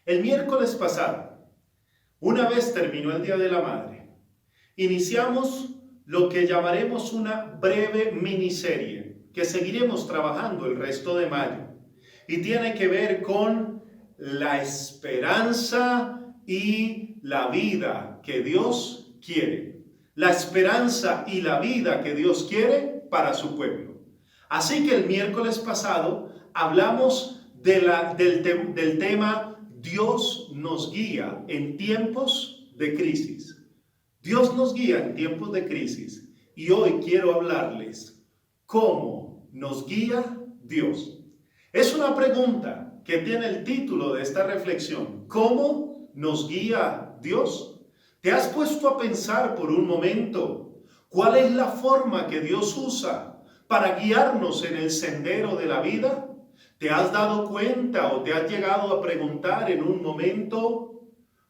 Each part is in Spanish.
El miércoles pasado, una vez terminó el Día de la Madre, iniciamos lo que llamaremos una breve miniserie que seguiremos trabajando el resto de mayo y tiene que ver con la esperanza y la vida que Dios quiere. La esperanza y la vida que Dios quiere para su pueblo. Así que el miércoles pasado hablamos del tema Dios nos guía en tiempos de crisis. Dios nos guía en tiempos de crisis y hoy quiero hablarles cómo nos guía Dios. Es una pregunta que tiene el título de esta reflexión. ¿Cómo nos guía Dios? ¿Te has puesto a pensar por un momento cuál es la forma que Dios usa para guiarnos en el sendero de la vida? ¿Te has dado cuenta o te has llegado a preguntar en un momento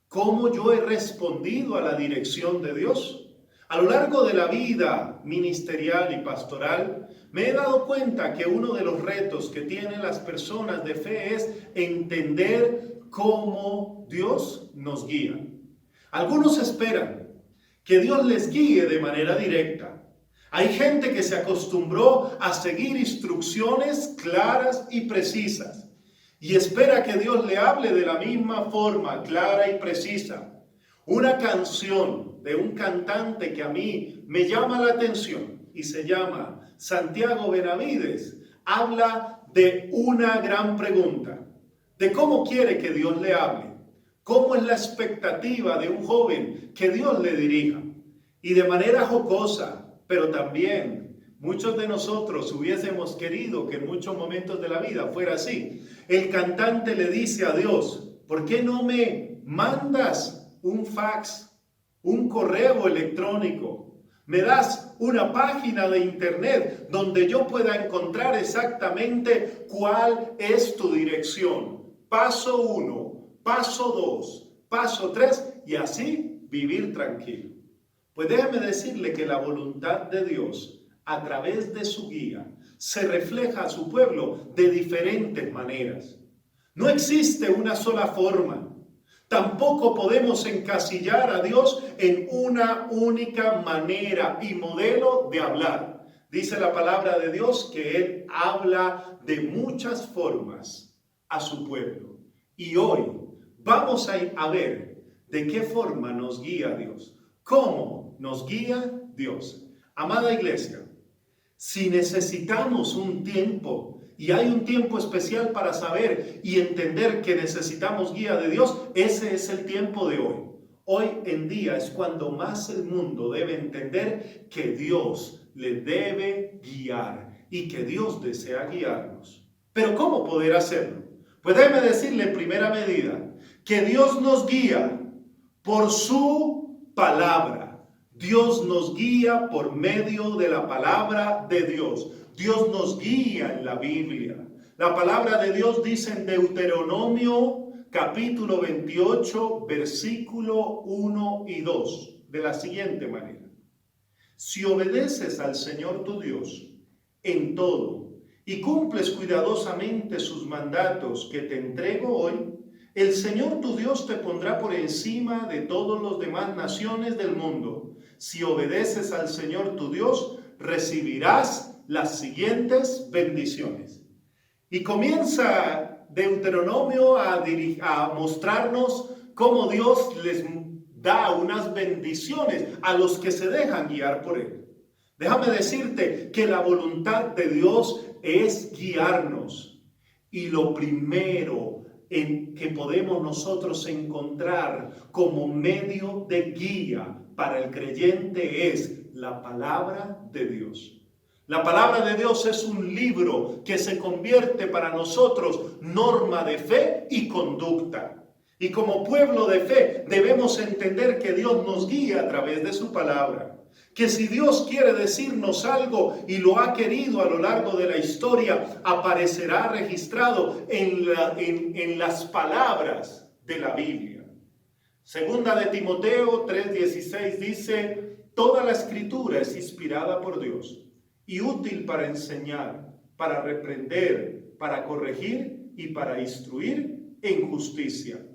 cómo yo he respondido a la dirección de Dios? A lo largo de la vida ministerial y pastoral, me he dado cuenta que uno de los retos que tienen las personas de fe es entender cómo Dios nos guía. Algunos esperan que Dios les guíe de manera directa. Hay gente que se acostumbró a seguir instrucciones claras y precisas y espera que Dios le hable de la misma forma clara y precisa. Una canción de un cantante que a mí me llama la atención y se llama Santiago Benavides, habla de una gran pregunta, de cómo quiere que Dios le hable, cómo es la expectativa de un joven que Dios le dirija. Y de manera jocosa, pero también muchos de nosotros hubiésemos querido que en muchos momentos de la vida fuera así. El cantante le dice a Dios, ¿por qué no me mandas un fax, un correo electrónico? ¿Me das una página de internet donde yo pueda encontrar exactamente cuál es tu dirección? Paso 1, paso 2, paso 3 y así vivir tranquilo. Pues déjeme decirle que la voluntad de Dios a través de su guía se refleja a su pueblo de diferentes maneras. No existe una sola forma. Tampoco podemos encasillar a Dios en una única manera y modelo de hablar. Dice la palabra de Dios que Él habla de muchas formas a su pueblo. Y hoy vamos a ver de qué forma nos guía Dios. ¿Cómo nos guía Dios? Amada iglesia, si necesitamos un tiempo y hay un tiempo especial para saber y entender que necesitamos guía de Dios, ese es el tiempo de hoy. Hoy en día es cuando más el mundo debe entender que Dios le debe guiar y que Dios desea guiarnos. Pero ¿cómo poder hacerlo? Pues déjeme decirle en primera medida que Dios nos guía por su palabra. Dios nos guía por medio de la palabra de Dios. Dios nos guía en la Biblia. La palabra de Dios dice en Deuteronomio capítulo 28, versículo 1 y 2, de la siguiente manera. Si obedeces al Señor tu Dios en todo y cumples cuidadosamente sus mandatos que te entrego hoy, el Señor tu Dios te pondrá por encima de todas las demás naciones del mundo. Si obedeces al Señor tu Dios, recibirás las siguientes bendiciones. Y comienza Deuteronomio a mostrarnos cómo Dios les da unas bendiciones a los que se dejan guiar por Él. Déjame decirte que la voluntad de Dios es guiarnos. Y lo primero que podemos nosotros encontrar como medio de guía para el creyente es la palabra de Dios. La palabra de Dios es un libro que se convierte para nosotros norma de fe y conducta. Y como pueblo de fe debemos entender que Dios nos guía a través de su palabra. Que si Dios quiere decirnos algo y lo ha querido a lo largo de la historia, aparecerá registrado en las palabras de la Biblia. Segunda de Timoteo 3:16 dice, toda la escritura es inspirada por Dios y útil para enseñar, para reprender, para corregir y para instruir en justicia.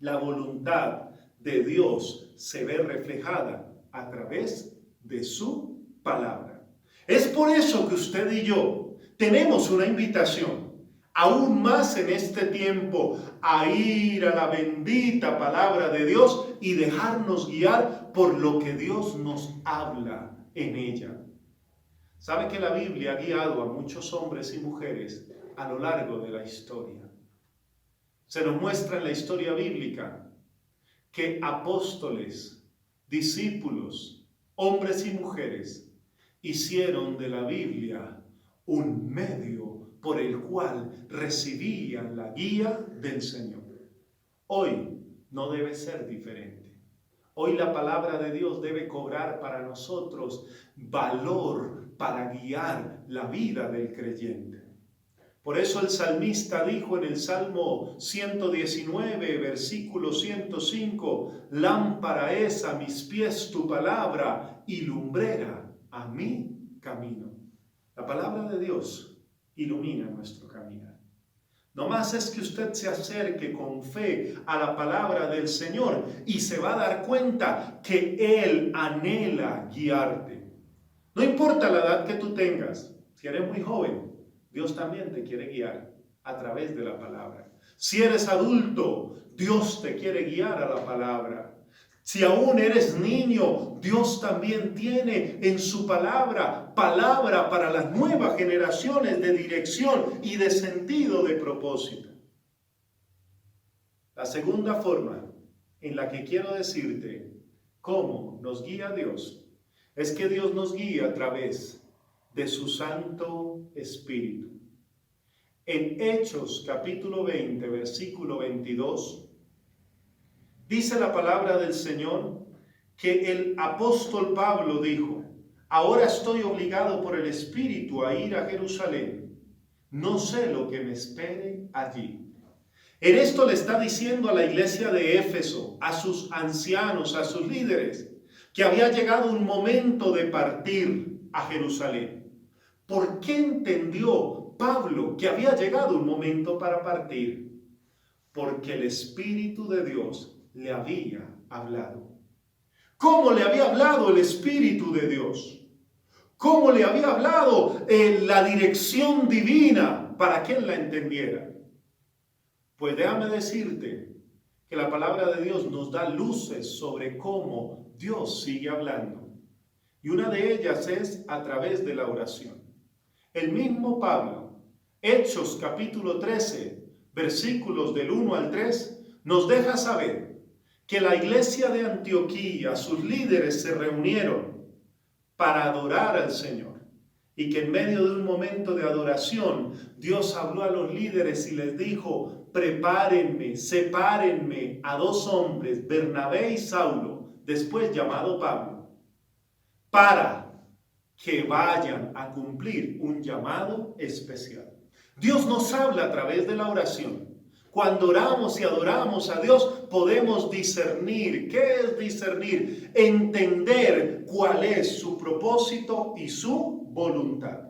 La voluntad de Dios se ve reflejada a través de su palabra. Es por eso que usted y yo tenemos una invitación, aún más en este tiempo, a ir a la bendita palabra de Dios y dejarnos guiar por lo que Dios nos habla en ella. ¿Sabe que la Biblia ha guiado a muchos hombres y mujeres a lo largo de la historia? Se nos muestra en la historia bíblica que apóstoles, discípulos, hombres y mujeres hicieron de la Biblia un medio por el cual recibían la guía del Señor. Hoy no debe ser diferente. Hoy la palabra de Dios debe cobrar para nosotros valor para guiar la vida del creyente. Por eso el salmista dijo en el Salmo 119, versículo 105, lámpara es a mis pies tu palabra y lumbrera a mi camino. La palabra de Dios ilumina nuestro caminar. No más es que usted se acerque con fe a la palabra del Señor y se va a dar cuenta que Él anhela guiarte. No importa la edad que tú tengas, si eres muy joven, Dios también te quiere guiar a través de la palabra. Si eres adulto, Dios te quiere guiar a la palabra. Si aún eres niño, Dios también tiene en su palabra para las nuevas generaciones de dirección y de sentido de propósito. La segunda forma en la que quiero decirte cómo nos guía Dios es que Dios nos guía a través de su Santo Espíritu. En Hechos capítulo 20, versículo 22, dice la palabra del Señor que el apóstol Pablo dijo, ahora estoy obligado por el Espíritu a ir a Jerusalén. No sé lo que me espere allí. En esto le está diciendo a la iglesia de Éfeso, a sus ancianos, a sus líderes, que había llegado un momento de partir a Jerusalén. ¿Por qué entendió Pablo que había llegado un momento para partir? Porque el Espíritu de Dios le había hablado. ¿Cómo le había hablado el Espíritu de Dios? ¿Cómo le había hablado la dirección divina para que él la entendiera? Pues déjame decirte que la palabra de Dios nos da luces sobre cómo Dios sigue hablando. Y una de ellas es a través de la oración. El mismo Pablo, Hechos capítulo 13, versículos del 1 al 3, nos deja saber que la iglesia de Antioquía, sus líderes se reunieron para adorar al Señor. Y que en medio de un momento de adoración, Dios habló a los líderes y les dijo, prepárenme, sepárenme a dos hombres, Bernabé y Saulo, después llamado Pablo, para que vayan a cumplir un llamado especial. Dios nos habla a través de la oración. Cuando oramos y adoramos a Dios, podemos discernir. ¿Qué es discernir? Entender cuál es su propósito y su voluntad.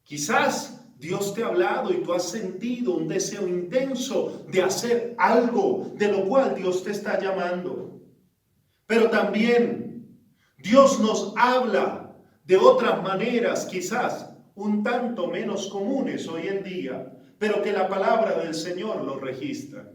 Quizás Dios te ha hablado y tú has sentido un deseo intenso de hacer algo de lo cual Dios te está llamando. Pero también Dios nos habla de otras maneras, quizás un tanto menos comunes hoy en día, pero que la palabra del Señor lo registra.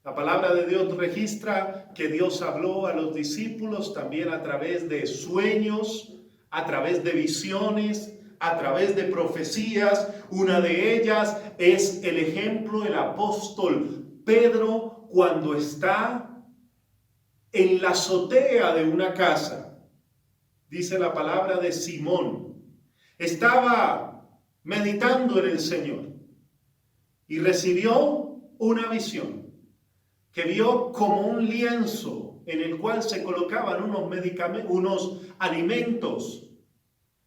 La palabra de Dios registra que Dios habló a los discípulos también a través de sueños, a través de visiones, a través de profecías. Una de ellas es el ejemplo del apóstol Pedro cuando está en la azotea de una casa. Dice la palabra de Simón. Estaba meditando en el Señor y recibió una visión que vio como un lienzo en el cual se colocaban unos alimentos.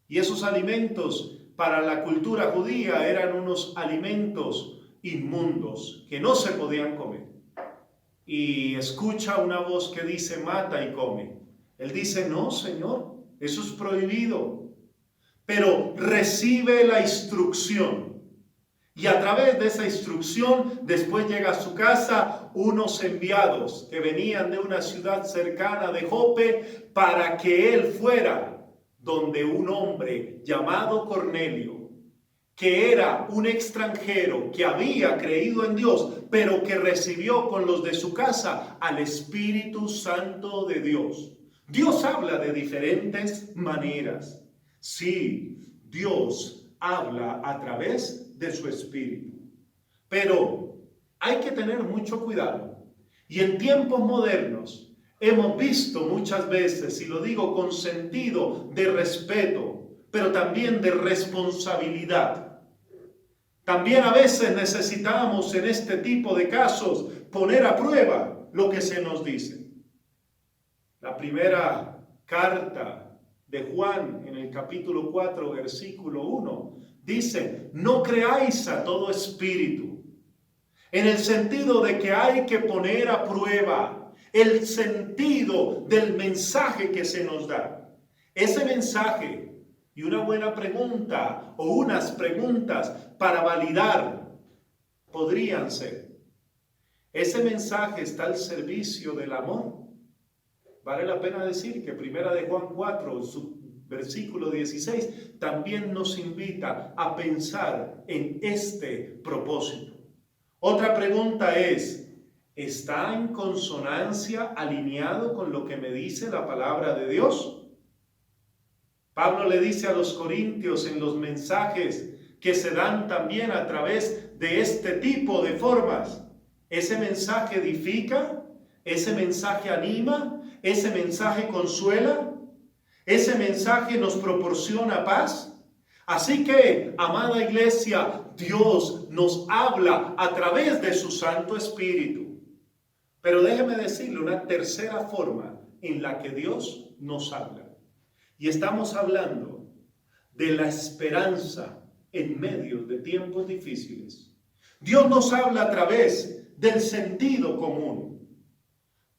Y esos alimentos para la cultura judía eran unos alimentos inmundos que no se podían comer. Y escucha una voz que dice, mata y come. Él dice, no, Señor, eso es prohibido. Pero recibe la instrucción. Y a través de esa instrucción, después llega a su casa unos enviados que venían de una ciudad cercana de Jope para que él fuera donde un hombre llamado Cornelio, que era un extranjero que había creído en Dios, pero que recibió con los de su casa al Espíritu Santo de Dios. Dios habla de diferentes maneras. Sí, Dios habla a través de su Espíritu. Pero hay que tener mucho cuidado. Y en tiempos modernos hemos visto muchas veces, y lo digo con sentido de respeto, pero también de responsabilidad. También a veces necesitamos en este tipo de casos poner a prueba lo que se nos dice. La primera carta de Juan en el capítulo 4, versículo 1, dice: no creáis a todo espíritu, en el sentido de que hay que poner a prueba el sentido del mensaje que se nos da. Ese mensaje y una buena pregunta o unas preguntas para validar podrían ser: ¿ese mensaje está al servicio del amor? Vale la pena decir que primera de Juan 4, su versículo 16, también nos invita a pensar en este propósito. Otra pregunta es: ¿está en consonancia, alineado con lo que me dice la palabra de Dios? Pablo le dice a los corintios en los mensajes que se dan también a través de este tipo de formas: ¿ese mensaje edifica? ¿Ese mensaje anima? ¿Ese mensaje consuela? ¿Ese mensaje nos proporciona paz? Así que, amada iglesia, Dios nos habla a través de su Santo Espíritu. Pero déjeme decirle una tercera forma en la que Dios nos habla. Y estamos hablando de la esperanza en medio de tiempos difíciles. Dios nos habla a través del sentido común.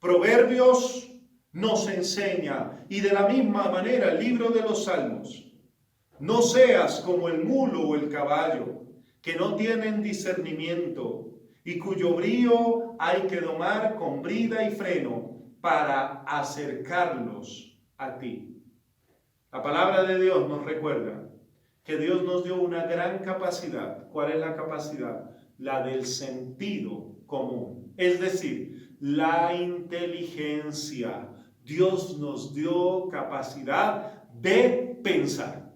Proverbios nos enseña, y de la misma manera el libro de los Salmos: no seas como el mulo o el caballo, que no tienen discernimiento, y cuyo brío hay que domar con brida y freno para acercarlos a ti. La palabra de Dios nos recuerda que Dios nos dio una gran capacidad. ¿Cuál es la capacidad? La del sentido común, es decir, la inteligencia. Dios nos dio capacidad de pensar.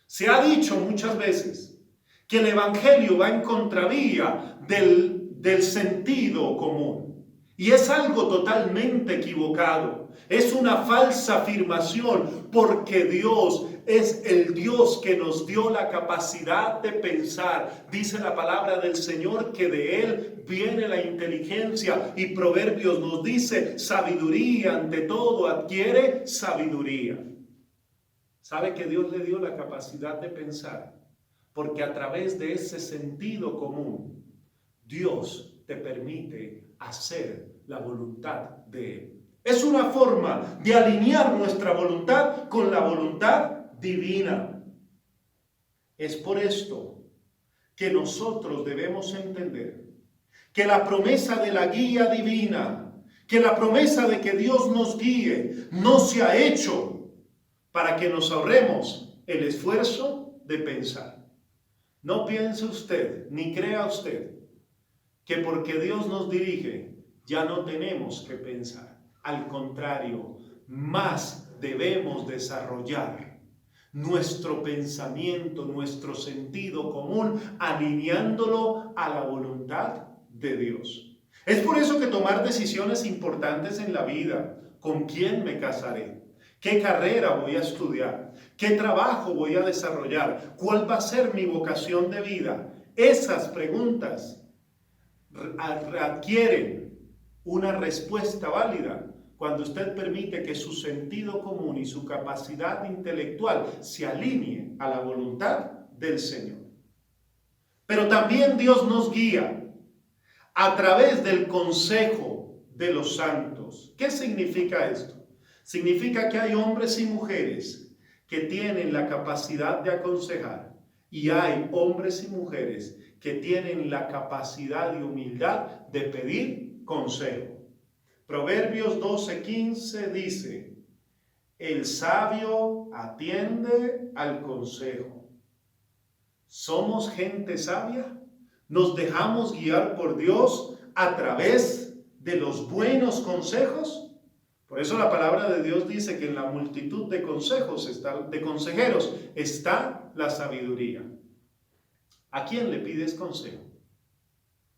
Se ha dicho muchas veces que el Evangelio va en contravía del sentido común. Y es algo totalmente equivocado. Es una falsa afirmación, porque Dios es el Dios que nos dio la capacidad de pensar. Dice la palabra del Señor que de Él viene la inteligencia, y Proverbios nos dice: sabiduría ante todo adquiere sabiduría. ¿Sabe que Dios le dio la capacidad de pensar? Porque a través de ese sentido común, Dios te permite hacer la voluntad de Él. Es una forma de alinear nuestra voluntad con la voluntad divina. Es por esto que nosotros debemos entender que la promesa de la guía divina, que la promesa de que Dios nos guíe, no se ha hecho para que nos ahorremos el esfuerzo de pensar. No piense usted, ni crea usted, que porque Dios nos dirige, ya no tenemos que pensar. Al contrario, más debemos desarrollar nuestro pensamiento, nuestro sentido común, alineándolo a la voluntad de Dios. Es por eso que tomar decisiones importantes en la vida: ¿con quién me casaré? ¿Qué carrera voy a estudiar? ¿Qué trabajo voy a desarrollar? ¿Cuál va a ser mi vocación de vida? Esas preguntas adquieren una respuesta válida cuando usted permite que su sentido común y su capacidad intelectual se alinee a la voluntad del Señor. Pero también Dios nos guía a través del consejo de los santos. ¿Qué significa esto? Significa que hay hombres y mujeres que tienen la capacidad de aconsejar Y hay hombres y mujeres que tienen la capacidad y humildad de pedir consejo. Proverbios 12:15 dice: el sabio atiende al consejo. ¿Somos gente sabia? ¿Nos dejamos guiar por Dios a través de los buenos consejos? Por eso la palabra de Dios dice que en la multitud de consejeros está la sabiduría. ¿A quién le pides consejo?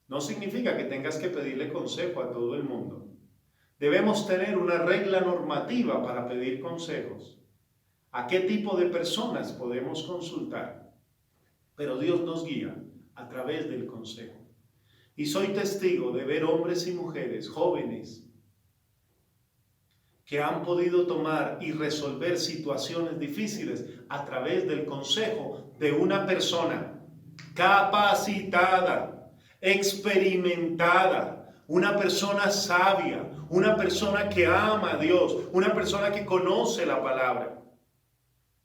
No significa que tengas que pedirle consejo a todo el mundo. Debemos tener una regla normativa para pedir consejos. ¿A qué tipo de personas podemos consultar? Pero Dios nos guía a través del consejo. Y soy testigo de ver hombres y mujeres jóvenes que han podido tomar y resolver situaciones difíciles a través del consejo de una persona capacitada, experimentada, una persona sabia, una persona que ama a Dios, una persona que conoce la palabra.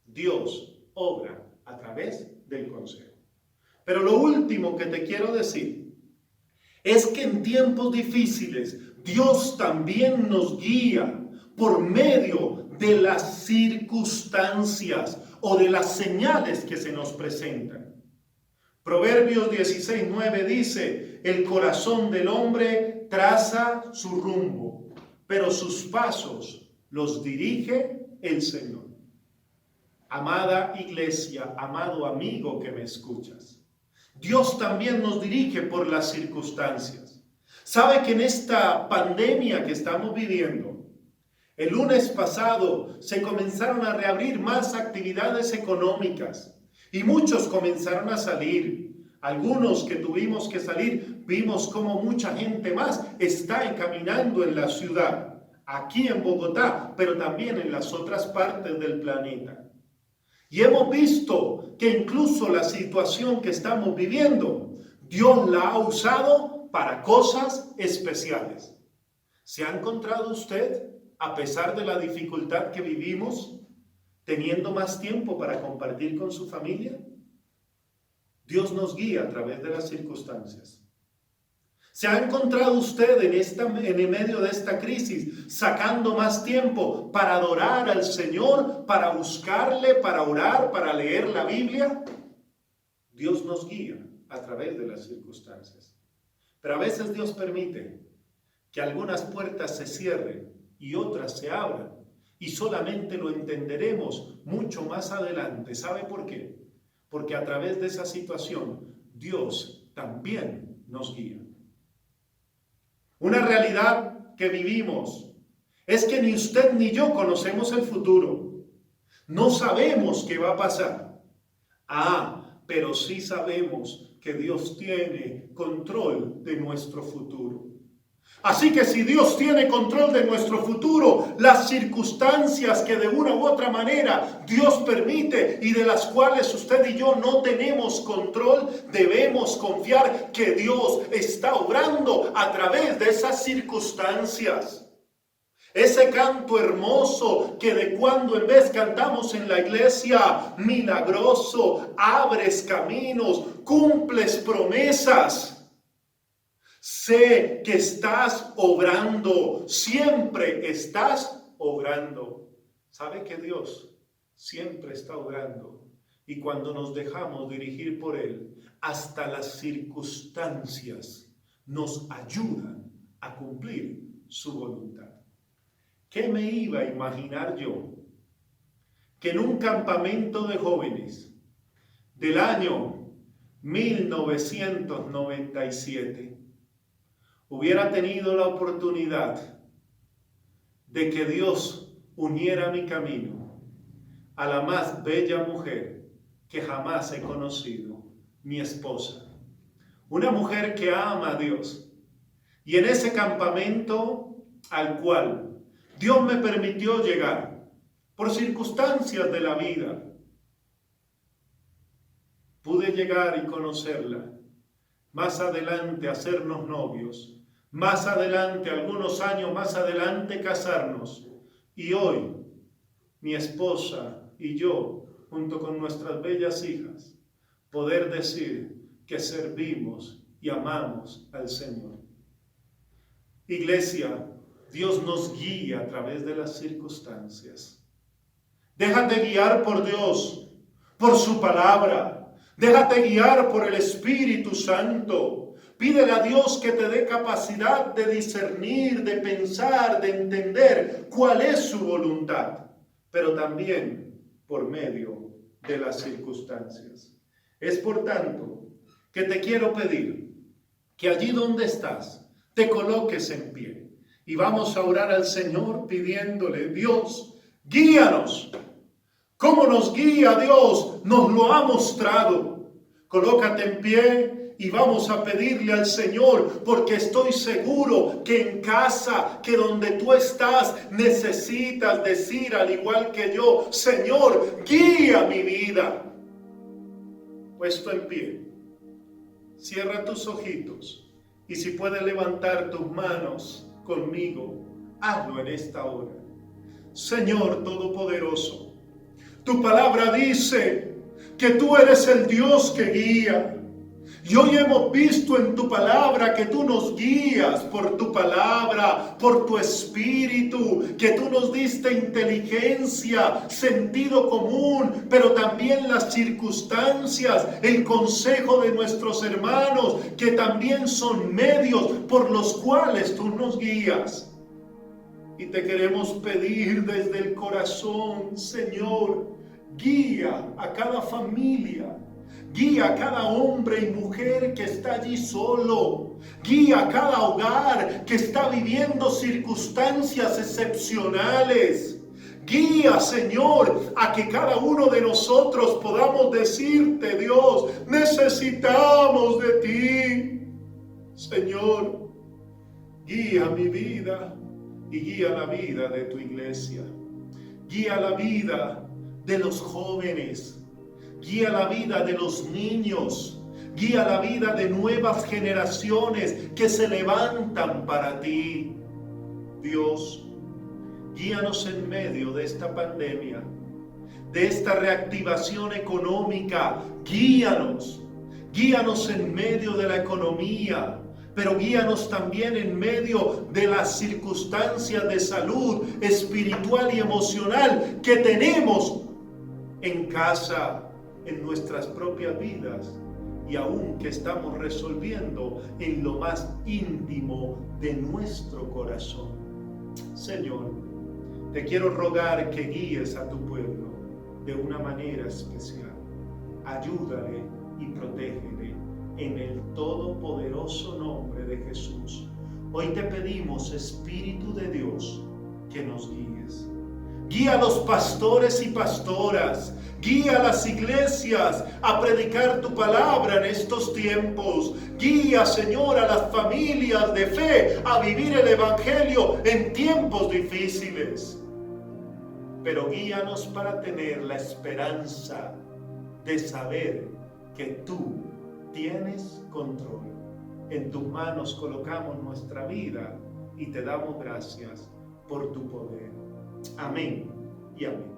Dios obra a través del consejo. Pero lo último que te quiero decir es que en tiempos difíciles Dios también nos guía por medio de las circunstancias o de las señales que se nos presentan. Proverbios 16:9 dice: el corazón del hombre traza su rumbo, pero sus pasos los dirige el Señor. Amada iglesia, amado amigo que me escuchas, Dios también nos dirige por las circunstancias. ¿Sabe que en esta pandemia que estamos viviendo, el lunes pasado se comenzaron a reabrir más actividades económicas y muchos comenzaron a salir? Algunos que tuvimos que salir, vimos cómo mucha gente más está encaminando en la ciudad, aquí en Bogotá, pero también en las otras partes del planeta. Y hemos visto que incluso la situación que estamos viviendo, Dios la ha usado para cosas especiales. ¿Se ha encontrado usted, a pesar de la dificultad que vivimos, teniendo más tiempo para compartir con su familia? Dios nos guía a través de las circunstancias. ¿Se ha encontrado usted en el medio de esta crisis sacando más tiempo para adorar al Señor, para buscarle, para orar, para leer la Biblia? Dios nos guía a través de las circunstancias. Pero a veces Dios permite que algunas puertas se cierren y otras se abran, y solamente lo entenderemos mucho más adelante. ¿Sabe por qué? Porque a través de esa situación Dios también nos guía. Una realidad que vivimos es que ni usted ni yo conocemos el futuro. No sabemos qué va a pasar. Pero sí sabemos que Dios tiene control de nuestro futuro. Así que si Dios tiene control de nuestro futuro, las circunstancias que de una u otra manera Dios permite y de las cuales usted y yo no tenemos control, debemos confiar que Dios está obrando a través de esas circunstancias. Ese canto hermoso que de cuando en vez cantamos en la iglesia: milagroso, abres caminos, cumples promesas. Sé que estás obrando, siempre estás obrando. ¿Sabe que Dios siempre está obrando? Y cuando nos dejamos dirigir por Él, hasta las circunstancias nos ayudan a cumplir su voluntad. ¿Qué me iba a imaginar yo? Que en un campamento de jóvenes del año 1997 hubiera tenido la oportunidad de que Dios uniera mi camino a la más bella mujer que jamás he conocido, mi esposa. Una mujer que ama a Dios. Y en ese campamento al cual Dios me permitió llegar por circunstancias de la vida, pude llegar y conocerla. Más adelante hacernos novios. Más adelante, algunos años más adelante, casarnos. Y hoy, mi esposa y yo, junto con nuestras bellas hijas, poder decir que servimos y amamos al Señor. Iglesia, Dios nos guía a través de las circunstancias. Déjate guiar por Dios, por su palabra. Déjate guiar por el Espíritu Santo. Pídele a Dios que te dé capacidad de discernir, de pensar, de entender cuál es su voluntad, pero también por medio de las circunstancias. Es por tanto que te quiero pedir que allí donde estás te coloques en pie y vamos a orar al Señor pidiéndole: Dios, guíanos. ¿Cómo nos guía Dios? Nos lo ha mostrado. Colócate en pie y vamos a pedirle al Señor, porque estoy seguro que en casa, que donde tú estás, necesitas decir al igual que yo: Señor, guía mi vida. Puesto en pie, cierra tus ojitos y si puedes levantar tus manos conmigo, hazlo en esta hora. Señor Todopoderoso, tu palabra dice que tú eres el Dios que guía. Y hoy hemos visto en tu palabra que tú nos guías por tu palabra, por tu espíritu, que tú nos diste inteligencia, sentido común, pero también las circunstancias, el consejo de nuestros hermanos, que también son medios por los cuales tú nos guías. Y te queremos pedir desde el corazón, Señor, guía a cada familia. Guía a cada hombre y mujer que está allí solo. Guía a cada hogar que está viviendo circunstancias excepcionales. Guía, Señor, a que cada uno de nosotros podamos decirte: Dios, necesitamos de ti. Señor, guía mi vida y guía la vida de tu iglesia. Guía la vida de los jóvenes. Guía la vida de los niños, guía la vida de nuevas generaciones que se levantan para ti. Dios, guíanos en medio de esta pandemia, de esta reactivación económica. Guíanos en medio de la economía, pero guíanos también en medio de las circunstancias de salud espiritual y emocional que tenemos en casa, en nuestras propias vidas y aún que estamos resolviendo en lo más íntimo de nuestro corazón. Señor, te quiero rogar que guíes a tu pueblo de una manera especial. Ayúdale y protégele en el todopoderoso nombre de Jesús. Hoy te pedimos, Espíritu de Dios, que nos guíes. Guía a los pastores y pastoras. Guía a las iglesias a predicar tu palabra en estos tiempos. Guía, Señor, a las familias de fe a vivir el evangelio en tiempos difíciles. Pero guíanos para tener la esperanza de saber que tú tienes control. En tus manos colocamos nuestra vida y te damos gracias por tu poder. Amén y amén.